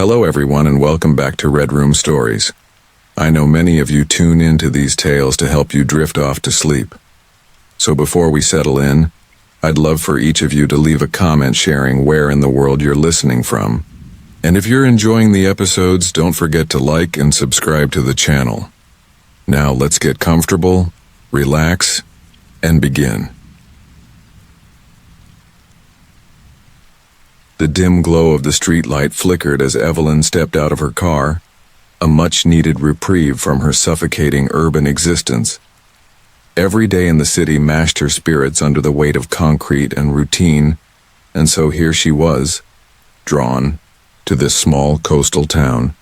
Hello everyone and welcome back to Red Room Stories. I know many of you tune into these tales to help you drift off to sleep. So before we settle in, I'd love for each of you to leave a comment sharing where in the world you're listening from. And if you're enjoying the episodes, don't forget to like and subscribe to the channel. Now let's get comfortable, relax, and begin. The dim glow of the streetlight flickered as Evelyn stepped out of her car, a much-needed reprieve from her suffocating urban existence. Every day in the city mashed her spirits under the weight of concrete and routine, and so here she was, drawn to this small coastal town,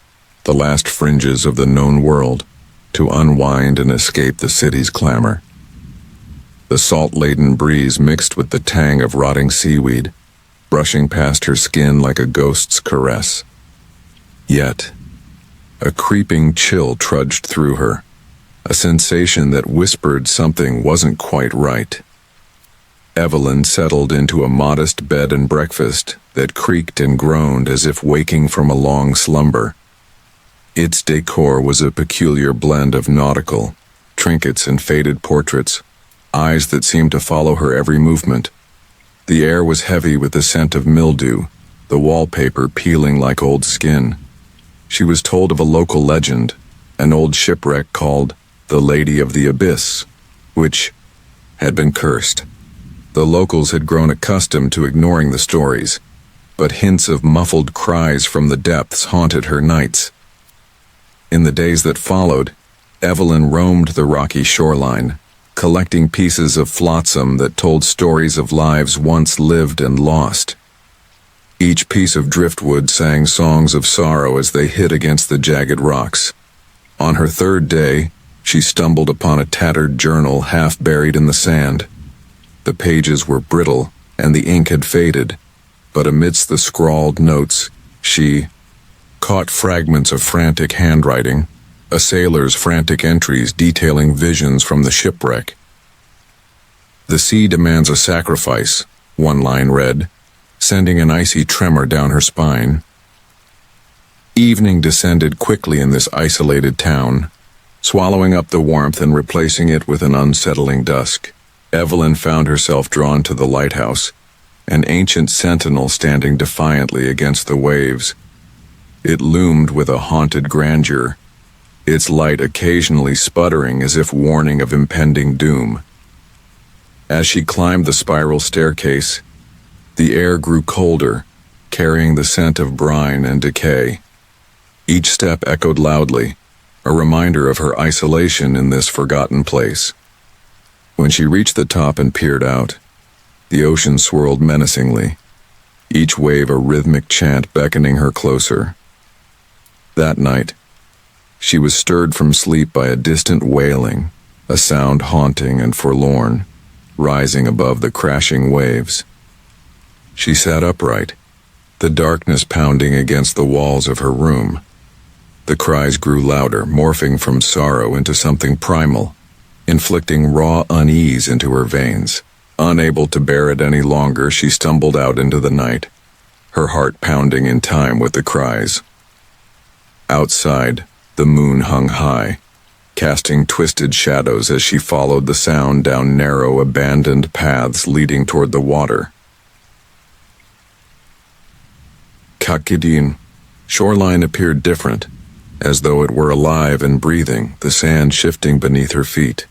the last fringes of the known world, to unwind and escape the city's clamor. The salt-laden breeze mixed with the tang of rotting seaweed, brushing past her skin like a ghost's caress. Yet, a creeping chill trudged through her, a sensation that whispered something wasn't quite right. Evelyn settled into a modest bed and breakfast that creaked and groaned as if waking from a long slumber. Its decor was a peculiar blend of nautical, trinkets and faded portraits, eyes that seemed to follow her every movement. The air was heavy with the scent of mildew, the wallpaper peeling like old skin. She was told of a local legend, an old shipwreck called the Lady of the Abyss, which had been cursed. The locals had grown accustomed to ignoring the stories, but hints of muffled cries from the depths haunted her nights. In the days that followed, Evelyn roamed the rocky shoreline, collecting pieces of flotsam that told stories of lives once lived and lost. Each piece of driftwood sang songs of sorrow as they hit against the jagged rocks. On her third day, she stumbled upon a tattered journal half buried in the sand. The pages were brittle and the ink had faded, but amidst the scrawled notes, she caught fragments of frantic handwriting, a sailor's frantic entries detailing visions from the shipwreck. "The sea demands a sacrifice," one line read, sending an icy tremor down her spine. Evening descended quickly in this isolated town, swallowing up the warmth and replacing it with an unsettling dusk. Evelyn found herself drawn to the lighthouse, an ancient sentinel standing defiantly against the waves. It loomed with a haunted grandeur, its light occasionally sputtering as if warning of impending doom. As she climbed the spiral staircase, the air grew colder, carrying the scent of brine and decay. Each step echoed loudly, a reminder of her isolation in this forgotten place. When she reached the top and peered out, the ocean swirled menacingly, each wave a rhythmic chant beckoning her closer. That night, she was stirred from sleep by a distant wailing, a sound haunting and forlorn, rising above the crashing waves. She sat upright, the darkness pounding against the walls of her room. The cries grew louder, morphing from sorrow into something primal, inflicting raw unease into her veins. Unable to bear it any longer, she stumbled out into the night, her heart pounding in time with the cries. Outside, the moon hung high, casting twisted shadows as she followed the sound down narrow, abandoned paths leading toward the water. Kakidin, shoreline appeared different, as though it were alive and breathing, the sand shifting beneath her feet.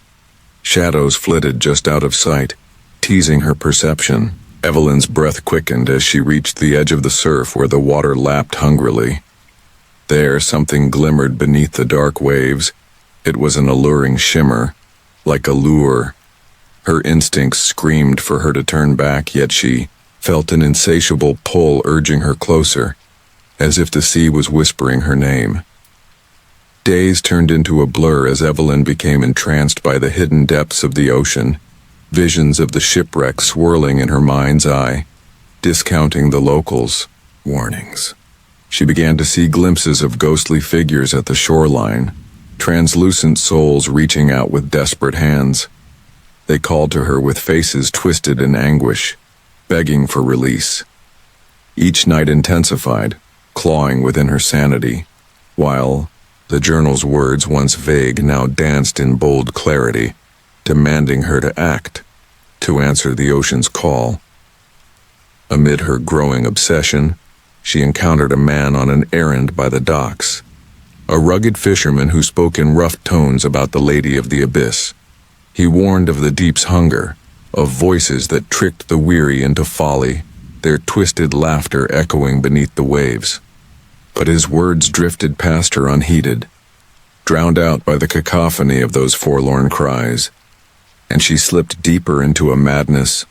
Shadows flitted just out of sight, teasing her perception. Evelyn's breath quickened as she reached the edge of the surf where the water lapped hungrily. There, something glimmered beneath the dark waves. It was an alluring shimmer, like a lure. Her instincts screamed for her to turn back, yet she felt an insatiable pull urging her closer, as if the sea was whispering her name. Days turned into a blur as Evelyn became entranced by the hidden depths of the ocean, visions of the shipwreck swirling in her mind's eye, discounting the locals' warnings. She began to see glimpses of ghostly figures at the shoreline, translucent souls reaching out with desperate hands. They called to her with faces twisted in anguish, begging for release. Each night intensified, clawing within her sanity, while the journal's words, once vague, now danced in bold clarity, demanding her to act, to answer the ocean's call. Amid her growing obsession, she encountered a man on an errand by the docks, a rugged fisherman who spoke in rough tones about the Lady of the Abyss. He warned of the deep's hunger, of voices that tricked the weary into folly, their twisted laughter echoing beneath the waves. But his words drifted past her unheeded, drowned out by the cacophony of those forlorn cries, and she slipped deeper into a madness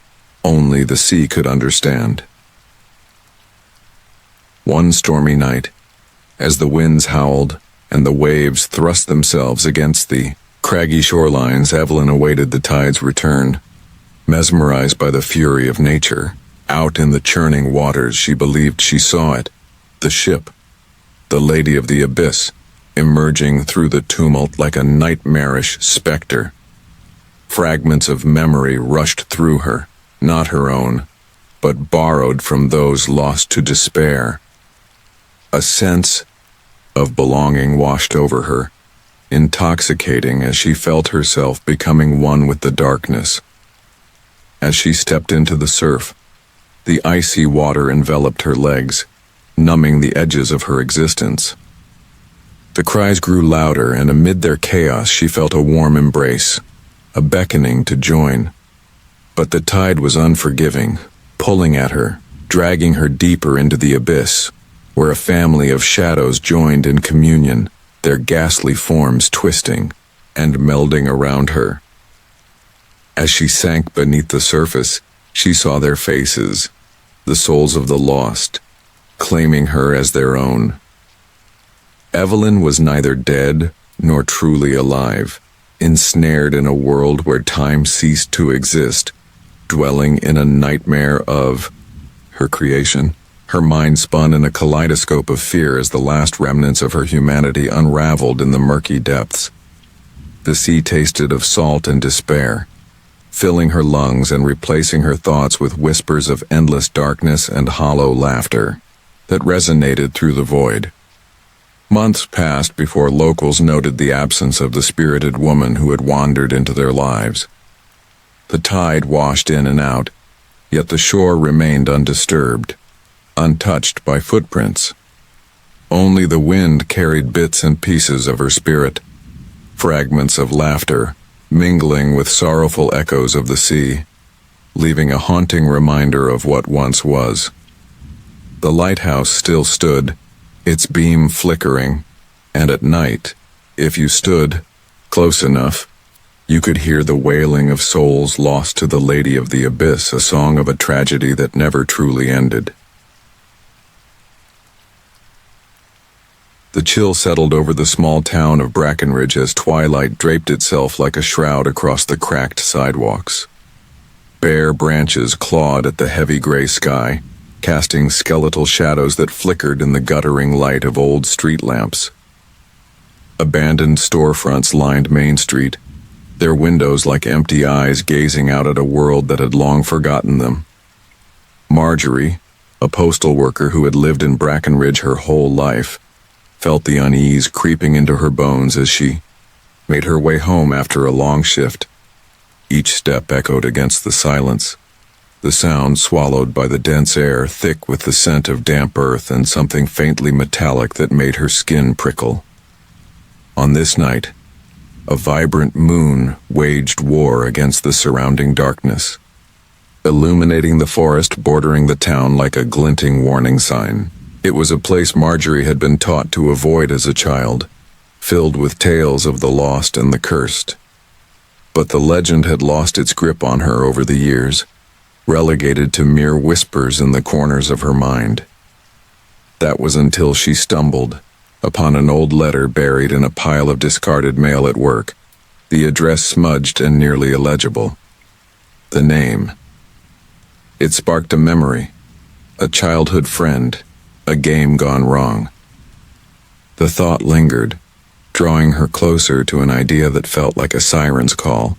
only the sea could understand. One stormy night, as the winds howled and the waves thrust themselves against the craggy shorelines, Evelyn awaited the tide's return. Mesmerized by the fury of nature, out in the churning waters she believed she saw it, the ship, the Lady of the Abyss, emerging through the tumult like a nightmarish specter. Fragments of memory rushed through her, not her own, but borrowed from those lost to despair. A sense of belonging washed over her, intoxicating as she felt herself becoming one with the darkness. As she stepped into the surf, the icy water enveloped her legs, numbing the edges of her existence. The cries grew louder, and amid their chaos she felt a warm embrace, a beckoning to join. But the tide was unforgiving, pulling at her, dragging her deeper into the abyss, where a family of shadows joined in communion, their ghastly forms twisting and melding around her. As she sank beneath the surface, she saw their faces, the souls of the lost, claiming her as their own. Evelyn was neither dead nor truly alive, ensnared in a world where time ceased to exist, dwelling in a nightmare of her creation. Her mind spun in a kaleidoscope of fear as the last remnants of her humanity unraveled in the murky depths. The sea tasted of salt and despair, filling her lungs and replacing her thoughts with whispers of endless darkness and hollow laughter that resonated through the void. Months passed before locals noted the absence of the spirited woman who had wandered into their lives. The tide washed in and out, yet the shore remained undisturbed, untouched by footprints. Only the wind carried bits and pieces of her spirit, fragments of laughter, mingling with sorrowful echoes of the sea, leaving a haunting reminder of what once was. The lighthouse still stood, its beam flickering, and at night, if you stood close enough, you could hear the wailing of souls lost to the Lady of the Abyss, a song of a tragedy that never truly ended. The chill settled over the small town of Brackenridge as twilight draped itself like a shroud across the cracked sidewalks. Bare branches clawed at the heavy gray sky, casting skeletal shadows that flickered in the guttering light of old street lamps. Abandoned storefronts lined Main Street, their windows like empty eyes gazing out at a world that had long forgotten them. Marjorie, a postal worker who had lived in Brackenridge her whole life, felt the unease creeping into her bones as she made her way home after a long shift. Each step echoed against the silence, the sound swallowed by the dense air thick with the scent of damp earth and something faintly metallic that made her skin prickle. On this night, a vibrant moon waged war against the surrounding darkness, illuminating the forest bordering the town like a glinting warning sign. It was a place Marjorie had been taught to avoid as a child, filled with tales of the lost and the cursed. But the legend had lost its grip on her over the years, relegated to mere whispers in the corners of her mind. That was until she stumbled upon an old letter buried in a pile of discarded mail at work, the address smudged and nearly illegible. The name. It sparked a memory, a childhood friend, a game gone wrong. The thought lingered, drawing her closer to an idea that felt like a siren's call.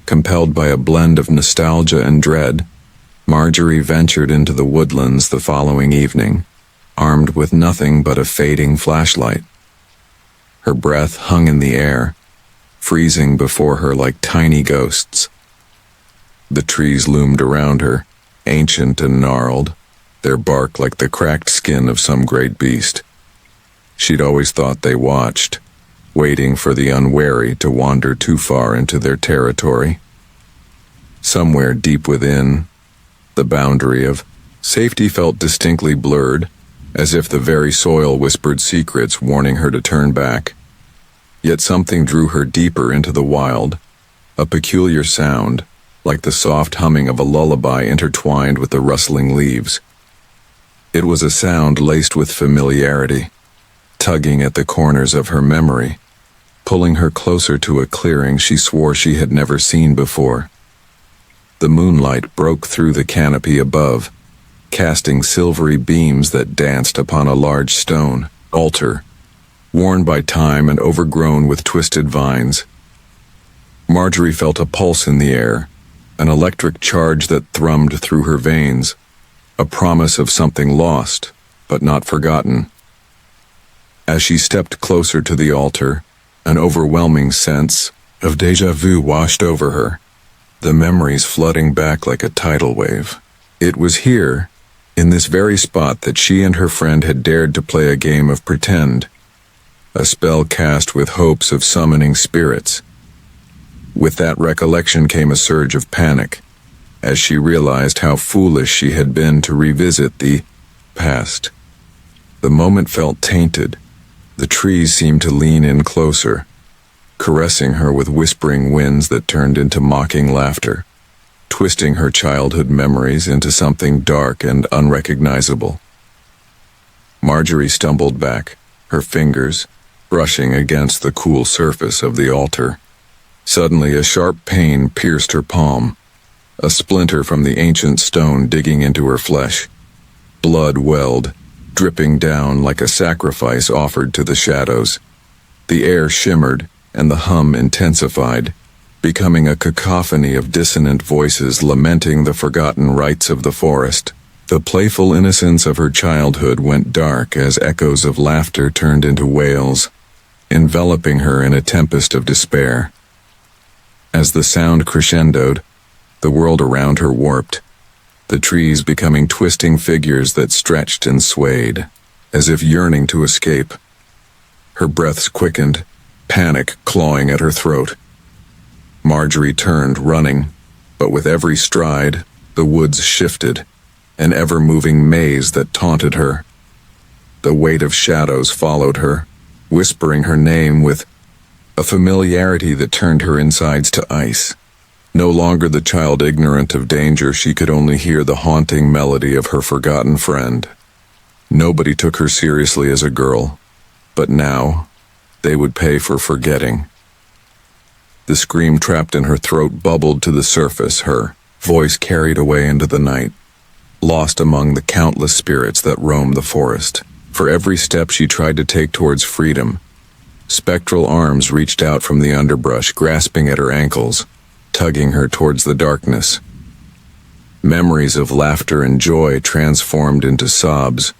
Compelled by a blend of nostalgia and dread, Marjorie ventured into the woodlands the following evening, armed with nothing but a fading flashlight. Her breath hung in the air, freezing before her like tiny ghosts. The trees loomed around her, ancient and gnarled, their bark like the cracked skin of some great beast. She'd always thought they watched, waiting for the unwary to wander too far into their territory. Somewhere deep within, the boundary of safety felt distinctly blurred, as if the very soil whispered secrets warning her to turn back. Yet something drew her deeper into the wild, a peculiar sound, like the soft humming of a lullaby intertwined with the rustling leaves. It was a sound laced with familiarity, tugging at the corners of her memory, pulling her closer to a clearing she swore she had never seen before. The moonlight broke through the canopy above, casting silvery beams that danced upon a large stone altar, worn by time and overgrown with twisted vines. Marjorie felt a pulse in the air, an electric charge that thrummed through her veins, a promise of something lost, but not forgotten. As she stepped closer to the altar, an overwhelming sense of déjà vu washed over her, the memories flooding back like a tidal wave. It was here, in this very spot, that she and her friend had dared to play a game of pretend, a spell cast with hopes of summoning spirits. With that recollection came a surge of panic, as she realized how foolish she had been to revisit the past. The moment felt tainted. The trees seemed to lean in closer, caressing her with whispering winds that turned into mocking laughter, twisting her childhood memories into something dark and unrecognizable. Marjorie stumbled back, her fingers brushing against the cool surface of the altar. Suddenly, a sharp pain pierced her palm, a splinter from the ancient stone digging into her flesh. Blood welled, dripping down like a sacrifice offered to the shadows. The air shimmered, and the hum intensified, becoming a cacophony of dissonant voices lamenting the forgotten rites of the forest. The playful innocence of her childhood went dark as echoes of laughter turned into wails, enveloping her in a tempest of despair. As the sound crescendoed, the world around her warped, the trees becoming twisting figures that stretched and swayed, as if yearning to escape. Her breaths quickened, panic clawing at her throat. Marjorie turned, running, but with every stride, the woods shifted, an ever-moving maze that taunted her. The weight of shadows followed her, whispering her name with a familiarity that turned her insides to ice. No longer the child ignorant of danger, she could only hear the haunting melody of her forgotten friend. Nobody took her seriously as a girl, but now they would pay for forgetting. The scream trapped in her throat bubbled to the surface, her voice carried away into the night, lost among the countless spirits that roam the forest. For every step she tried to take towards freedom, spectral arms reached out from the underbrush, grasping at her ankles, tugging her towards the darkness. Memories of laughter and joy transformed into sobs,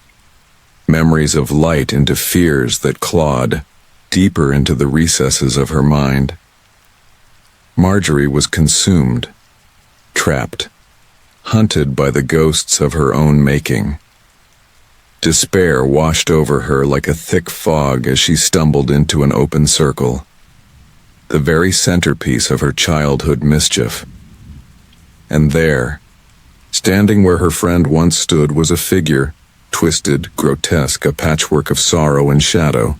memories of light into fears that clawed deeper into the recesses of her mind. Marjorie was consumed, trapped, hunted by the ghosts of her own making. Despair washed over her like a thick fog as she stumbled into an open circle, the very centerpiece of her childhood mischief. And there, standing where her friend once stood, was a figure, twisted, grotesque, a patchwork of sorrow and shadow.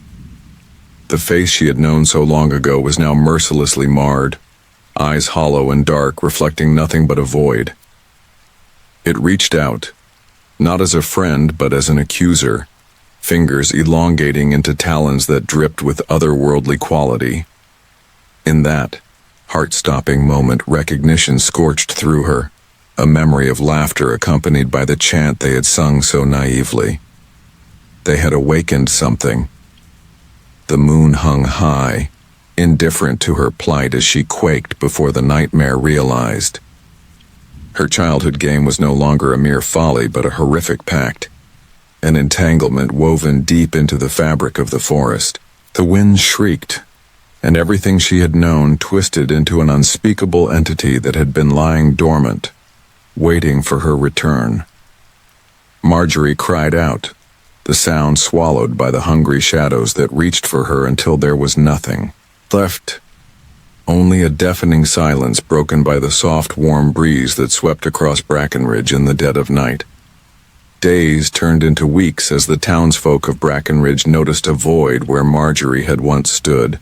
The face she had known so long ago was now mercilessly marred, eyes hollow and dark, reflecting nothing but a void. It reached out, not as a friend but as an accuser, fingers elongating into talons that dripped with otherworldly quality. In that heart-stopping moment, recognition scorched through her, a memory of laughter accompanied by the chant they had sung so naively. They had awakened something. The moon hung high, indifferent to her plight as she quaked before the nightmare realized. Her childhood game was no longer a mere folly but a horrific pact, an entanglement woven deep into the fabric of the forest. The wind shrieked, and everything she had known twisted into an unspeakable entity that had been lying dormant, waiting for her return. Marjorie cried out, the sound swallowed by the hungry shadows that reached for her until there was nothing left. Only a deafening silence broken by the soft, warm breeze that swept across Brackenridge in the dead of night. Days turned into weeks as the townsfolk of Brackenridge noticed a void where Marjorie had once stood.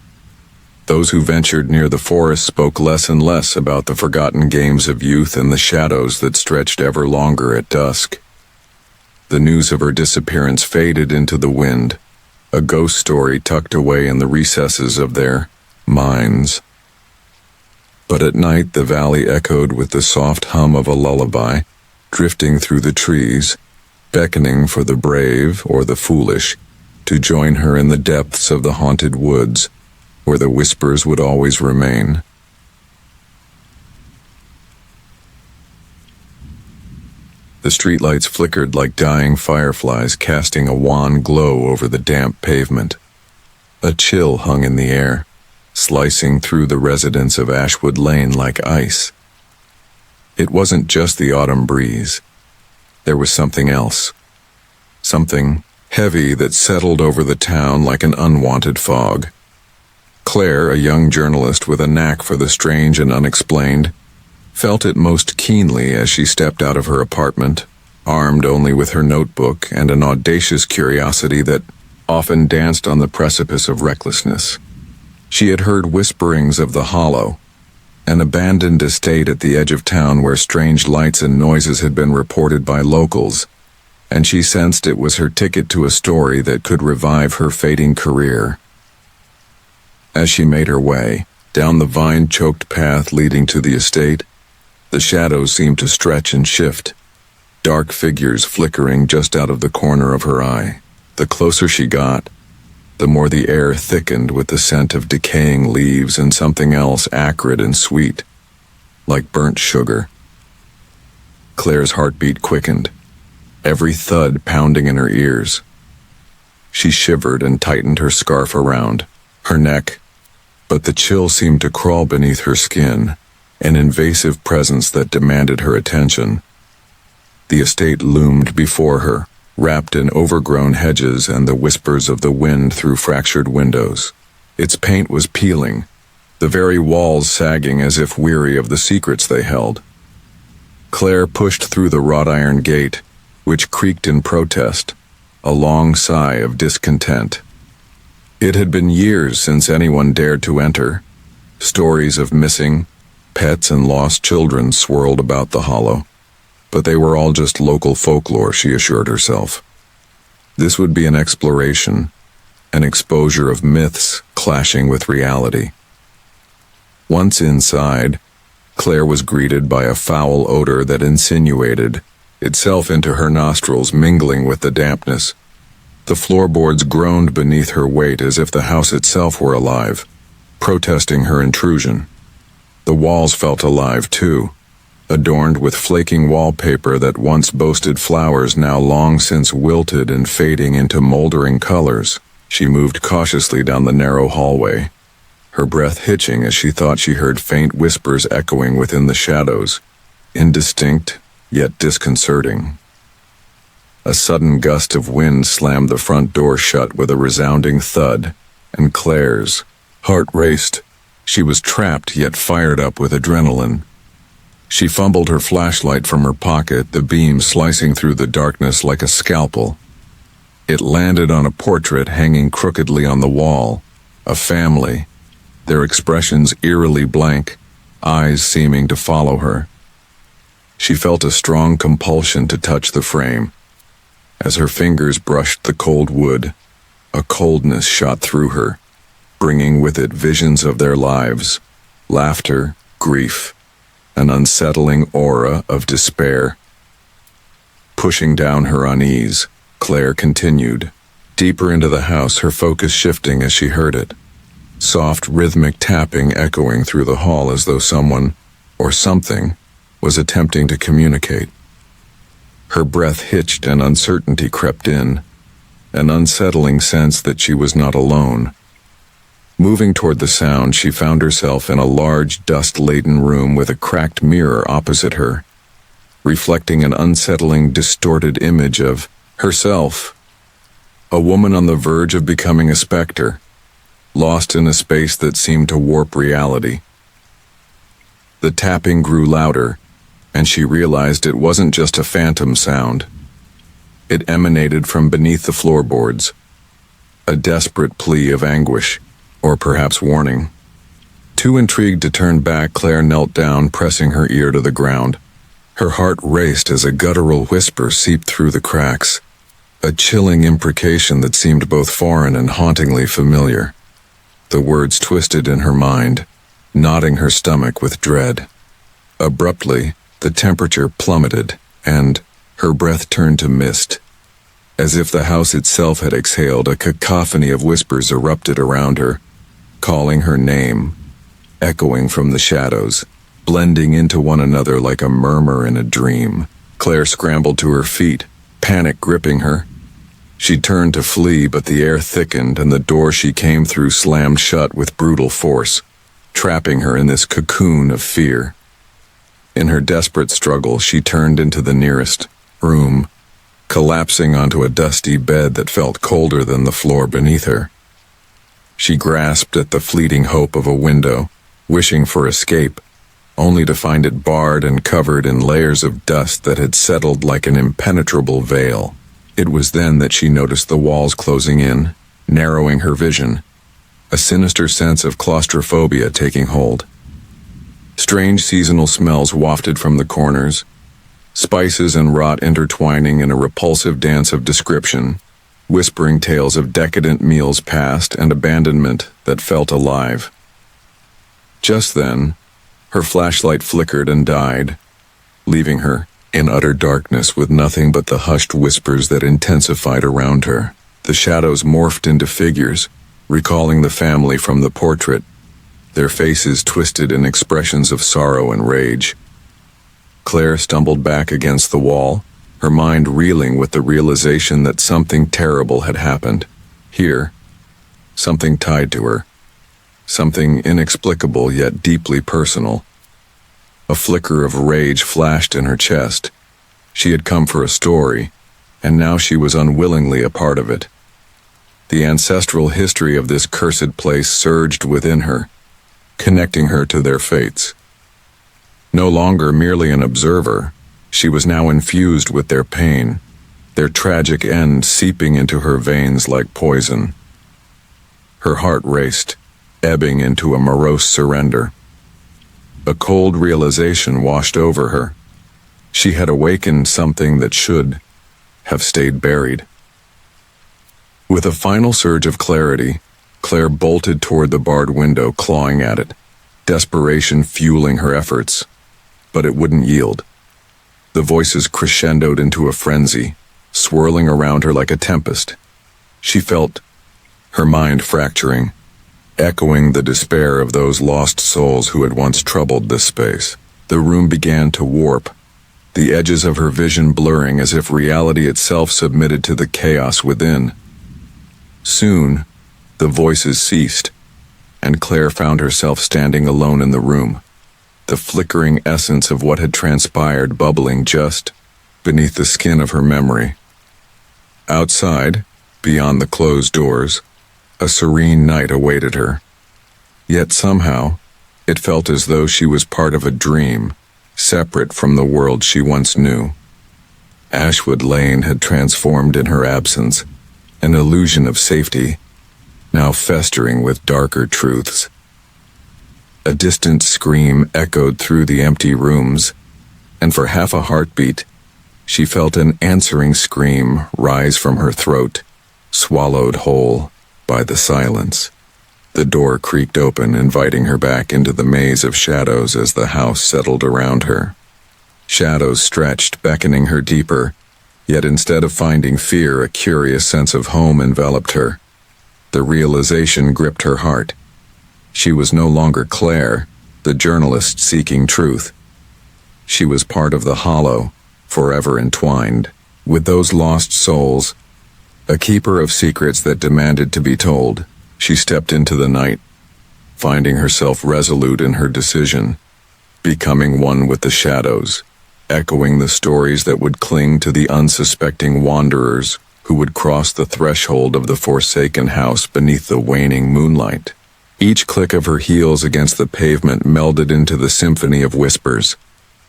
Those who ventured near the forest spoke less and less about the forgotten games of youth and the shadows that stretched ever longer at dusk. The news of her disappearance faded into the wind, a ghost story tucked away in the recesses of their minds. But at night the valley echoed with the soft hum of a lullaby, drifting through the trees, beckoning for the brave or the foolish to join her in the depths of the haunted woods, where the whispers would always remain. The streetlights flickered like dying fireflies, casting a wan glow over the damp pavement. A chill hung in the air, slicing through the residents of Ashwood Lane like ice. It wasn't just the autumn breeze. There was something else. Something heavy that settled over the town like an unwanted fog. Claire, a young journalist with a knack for the strange and unexplained, felt it most keenly as she stepped out of her apartment, armed only with her notebook and an audacious curiosity that often danced on the precipice of recklessness. She had heard whisperings of the Hollow, an abandoned estate at the edge of town where strange lights and noises had been reported by locals, and she sensed it was her ticket to a story that could revive her fading career. As she made her way down the vine-choked path leading to the estate, the shadows seemed to stretch and shift, dark figures flickering just out of the corner of her eye. The closer she got, the more the air thickened with the scent of decaying leaves and something else acrid and sweet, like burnt sugar. Claire's heartbeat quickened, every thud pounding in her ears. She shivered and tightened her scarf around her neck, but the chill seemed to crawl beneath her skin, an invasive presence that demanded her attention. The estate loomed before her, wrapped in overgrown hedges and the whispers of the wind through fractured windows. Its paint was peeling, the very walls sagging as if weary of the secrets they held. Claire pushed through the wrought iron gate, which creaked in protest, a long sigh of discontent. It had been years since anyone dared to enter. Stories of missing pets and lost children swirled about the Hollow, but they were all just local folklore, she assured herself. This would be an exploration, an exposure of myths clashing with reality. Once inside, Claire was greeted by a foul odor that insinuated itself into her nostrils, mingling with the dampness. The floorboards groaned beneath her weight as if the house itself were alive, protesting her intrusion. The walls felt alive too, adorned with flaking wallpaper that once boasted flowers now long since wilted and fading into moldering colors. She moved cautiously down the narrow hallway, her breath hitching as she thought she heard faint whispers echoing within the shadows, indistinct yet disconcerting. A sudden gust of wind slammed the front door shut with a resounding thud, and Claire's heart raced. She was trapped yet fired up with adrenaline. She fumbled her flashlight from her pocket, the beam slicing through the darkness like a scalpel. It landed on a portrait hanging crookedly on the wall, a family, their expressions eerily blank, eyes seeming to follow her. She felt a strong compulsion to touch the frame. As her fingers brushed the cold wood, a coldness shot through her, bringing with it visions of their lives, laughter, grief, an unsettling aura of despair. Pushing down her unease, Claire continued, deeper into the house, her focus shifting as she heard it. Soft, rhythmic tapping echoing through the hall as though someone, or something, was attempting to communicate. Her breath hitched and uncertainty crept in, an unsettling sense that she was not alone. Moving toward the sound, she found herself in a large, dust-laden room with a cracked mirror opposite her, reflecting an unsettling, distorted image of herself. A woman on the verge of becoming a specter, lost in a space that seemed to warp reality. The tapping grew louder, and she realized it wasn't just a phantom sound. It emanated from beneath the floorboards, a desperate plea of anguish, or perhaps warning. Too intrigued to turn back, Claire knelt down, pressing her ear to the ground. Her heart raced as a guttural whisper seeped through the cracks, a chilling imprecation that seemed both foreign and hauntingly familiar. The words twisted in her mind, knotting her stomach with dread. Abruptly, the temperature plummeted, and her breath turned to mist. As if the house itself had exhaled, a cacophony of whispers erupted around her, calling her name, echoing from the shadows, blending into one another like a murmur in a dream. Claire scrambled to her feet, panic gripping her. She turned to flee, but the air thickened and the door she came through slammed shut with brutal force, trapping her in this cocoon of fear. In her desperate struggle, she turned into the nearest room, collapsing onto a dusty bed that felt colder than the floor beneath her. She grasped at the fleeting hope of a window, wishing for escape, only to find it barred and covered in layers of dust that had settled like an impenetrable veil. It was then that she noticed the walls closing in, narrowing her vision, a sinister sense of claustrophobia taking hold. Strange seasonal smells wafted from the corners, spices and rot intertwining in a repulsive dance of description, whispering tales of decadent meals past and abandonment that felt alive. Just then, her flashlight flickered and died, leaving her in utter darkness with nothing but the hushed whispers that intensified around her. The shadows morphed into figures, recalling the family from the portrait, their faces twisted in expressions of sorrow and rage. Claire stumbled back against the wall, her mind reeling with the realization that something terrible had happened. Here, something tied to her, something inexplicable yet deeply personal. A flicker of rage flashed in her chest. She had come for a story, and now she was unwillingly a part of it. The ancestral history of this cursed place surged within her, connecting her to their fates. No longer merely an observer, she was now infused with their pain, their tragic end seeping into her veins like poison. Her heart raced, ebbing into a morose surrender. A cold realization washed over her. She had awakened something that should have stayed buried. With a final surge of clarity, Claire bolted toward the barred window, clawing at it, desperation fueling her efforts. But it wouldn't yield. The voices crescendoed into a frenzy, swirling around her like a tempest. She felt her mind fracturing, echoing the despair of those lost souls who had once troubled this space. The room began to warp, the edges of her vision blurring as if reality itself submitted to the chaos within. Soon, the voices ceased, and Claire found herself standing alone in the room, the flickering essence of what had transpired bubbling just beneath the skin of her memory. Outside, beyond the closed doors, a serene night awaited her. Yet somehow, it felt as though she was part of a dream, separate from the world she once knew. Ashwood Lane had transformed in her absence, an illusion of safety, now festering with darker truths. A distant scream echoed through the empty rooms, and for half a heartbeat, she felt an answering scream rise from her throat, swallowed whole by the silence. The door creaked open, inviting her back into the maze of shadows as the house settled around her. Shadows stretched, beckoning her deeper, yet instead of finding fear, a curious sense of home enveloped her. The realization gripped her heart. She was no longer Claire, the journalist seeking truth. She was part of the hollow, forever entwined with those lost souls, a keeper of secrets that demanded to be told. She stepped into the night, finding herself resolute in her decision, becoming one with the shadows, echoing the stories that would cling to the unsuspecting wanderers who would cross the threshold of the forsaken house beneath the waning moonlight. Each click of her heels against the pavement melded into the symphony of whispers,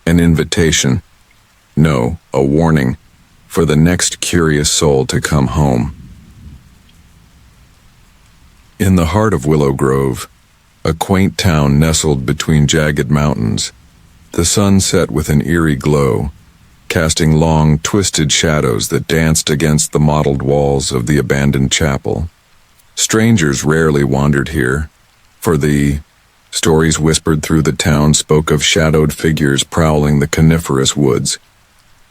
an invitation, no, a warning, for the next curious soul to come home. In the heart of Willow Grove, a quaint town nestled between jagged mountains, the sun set with an eerie glow, casting long, twisted shadows that danced against the mottled walls of the abandoned chapel. Strangers rarely wandered here, for the stories whispered through the town spoke of shadowed figures prowling the coniferous woods,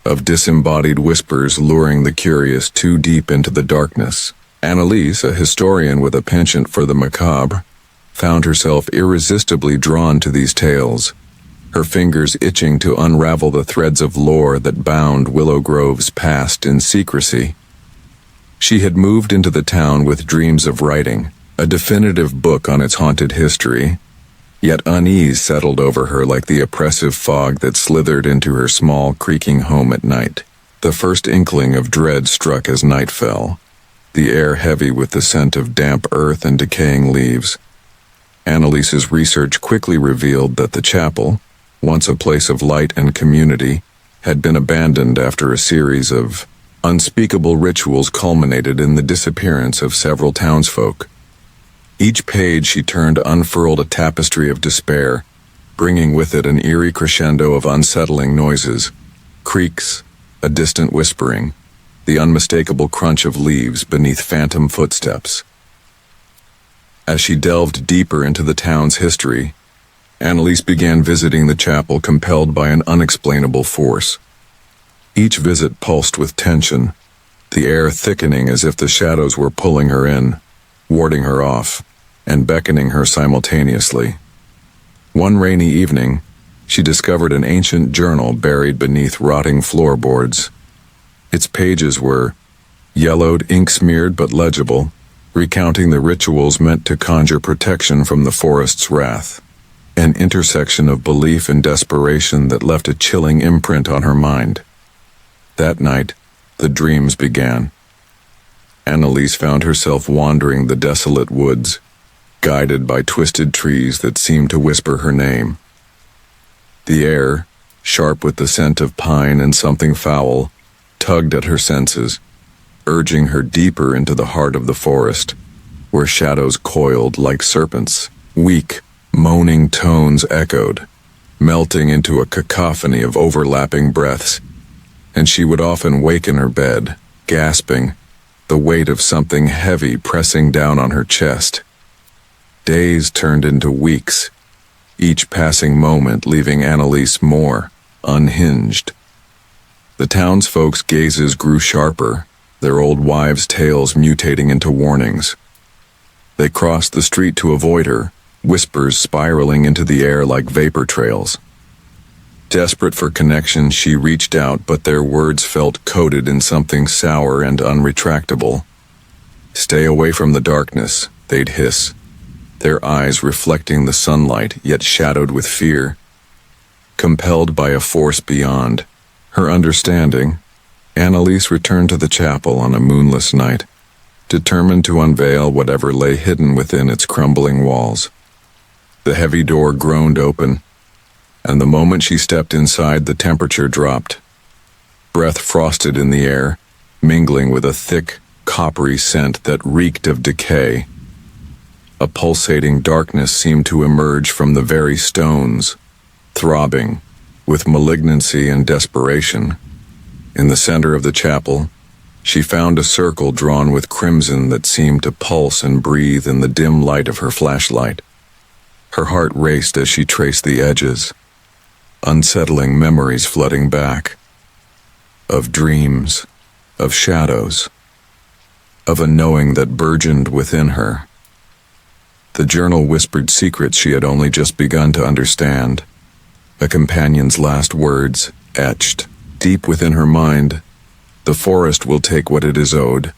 of disembodied whispers luring the curious too deep into the darkness. Annalise, a historian with a penchant for the macabre, found herself irresistibly drawn to these tales, her fingers itching to unravel the threads of lore that bound Willow Grove's past in secrecy. She had moved into the town with dreams of writing a definitive book on its haunted history, yet unease settled over her like the oppressive fog that slithered into her small, creaking home at night. The first inkling of dread struck as night fell, the air heavy with the scent of damp earth and decaying leaves. Annalise's research quickly revealed that the chapel, once a place of light and community, had been abandoned after a series of unspeakable rituals culminated in the disappearance of several townsfolk. Each page she turned unfurled a tapestry of despair, bringing with it an eerie crescendo of unsettling noises, creaks, a distant whispering, the unmistakable crunch of leaves beneath phantom footsteps. As she delved deeper into the town's history, Annalise began visiting the chapel compelled by an unexplainable force. Each visit pulsed with tension, the air thickening as if the shadows were pulling her in, warding her off, and beckoning her simultaneously. One rainy evening, she discovered an ancient journal buried beneath rotting floorboards. Its pages were yellowed, ink-smeared but legible, recounting the rituals meant to conjure protection from the forest's wrath, an intersection of belief and desperation that left a chilling imprint on her mind. That night, the dreams began. Annalise found herself wandering the desolate woods, guided by twisted trees that seemed to whisper her name. The air, sharp with the scent of pine and something foul, tugged at her senses, urging her deeper into the heart of the forest, where shadows coiled like serpents. Weak, moaning tones echoed, melting into a cacophony of overlapping breaths, and she would often wake in her bed, gasping, the weight of something heavy pressing down on her chest. Days turned into weeks, each passing moment leaving Annalise more unhinged. The townsfolk's gazes grew sharper, their old wives' tales mutating into warnings. They crossed the street to avoid her, whispers spiraling into the air like vapor trails. Desperate for connection, she reached out, but their words felt coated in something sour and unretractable. "Stay away from the darkness," they'd hiss, their eyes reflecting the sunlight, yet shadowed with fear. Compelled by a force beyond her understanding, Annalise returned to the chapel on a moonless night, determined to unveil whatever lay hidden within its crumbling walls. The heavy door groaned open, and the moment she stepped inside, the temperature dropped. Breath frosted in the air, mingling with a thick, coppery scent that reeked of decay. A pulsating darkness seemed to emerge from the very stones, throbbing with malignancy and desperation. In the center of the chapel, she found a circle drawn with crimson that seemed to pulse and breathe in the dim light of her flashlight. Her heart raced as she traced the edges, unsettling memories flooding back. Of dreams, of shadows, of a knowing that burgeoned within her. The journal whispered secrets she had only just begun to understand, a companion's last words etched deep within her mind, the forest will take what it is owed.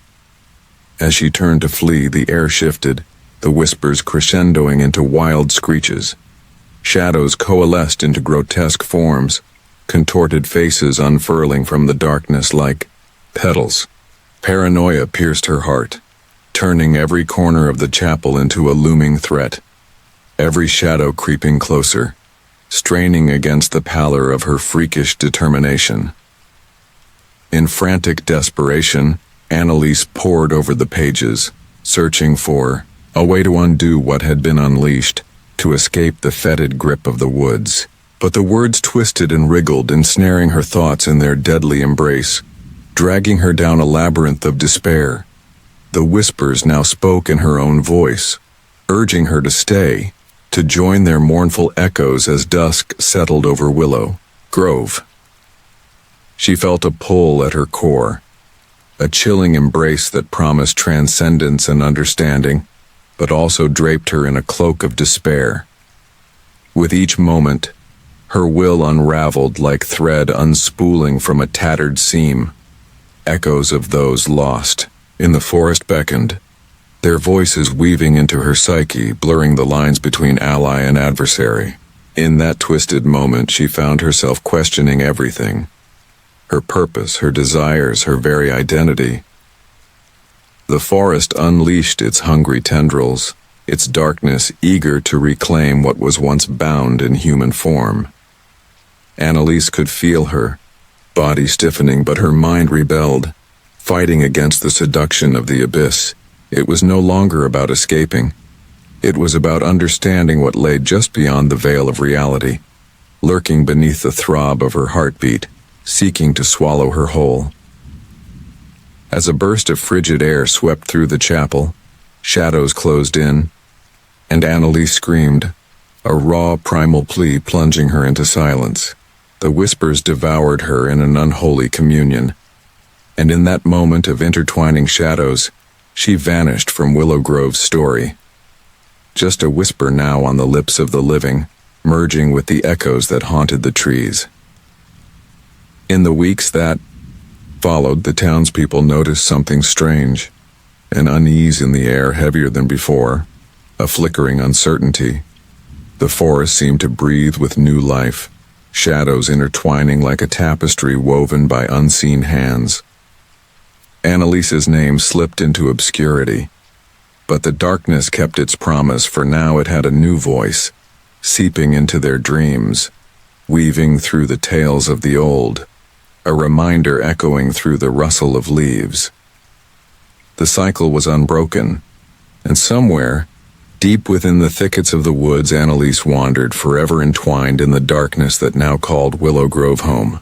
As she turned to flee, the air shifted, the whispers crescendoing into wild screeches. Shadows coalesced into grotesque forms, contorted faces unfurling from the darkness like petals. Paranoia pierced her heart, turning every corner of the chapel into a looming threat. Every shadow creeping closer, straining against the pallor of her freakish determination. In frantic desperation, Annalise pored over the pages, searching for a way to undo what had been unleashed, to escape the fetid grip of the woods. But the words twisted and wriggled, ensnaring her thoughts in their deadly embrace, dragging her down a labyrinth of despair. The whispers now spoke in her own voice, urging her to stay, to join their mournful echoes as dusk settled over Willow Grove. She felt a pull at her core, a chilling embrace that promised transcendence and understanding, but also draped her in a cloak of despair. With each moment, her will unraveled like thread unspooling from a tattered seam. Echoes of those lost in the forest beckoned, their voices weaving into her psyche, blurring the lines between ally and adversary. In that twisted moment, she found herself questioning everything. Her purpose, her desires, her very identity. The forest unleashed its hungry tendrils, its darkness eager to reclaim what was once bound in human form. Annalise could feel her body stiffening, but her mind rebelled, fighting against the seduction of the abyss. It was no longer about escaping. It was about understanding what lay just beyond the veil of reality, lurking beneath the throb of her heartbeat, seeking to swallow her whole. As a burst of frigid air swept through the chapel, shadows closed in, and Annalise screamed, a raw, primal plea plunging her into silence. The whispers devoured her in an unholy communion, and in that moment of intertwining shadows, she vanished from Willow Grove's story. Just a whisper now on the lips of the living, merging with the echoes that haunted the trees. In the weeks that followed, the townspeople noticed something strange, an unease in the air heavier than before, a flickering uncertainty. The forest seemed to breathe with new life, shadows intertwining like a tapestry woven by unseen hands. Annalise's name slipped into obscurity, but the darkness kept its promise, for now it had a new voice, seeping into their dreams, weaving through the tales of the old, a reminder echoing through the rustle of leaves. The cycle was unbroken, and somewhere, deep within the thickets of the woods, Annalise wandered, forever entwined in the darkness that now called Willow Grove home.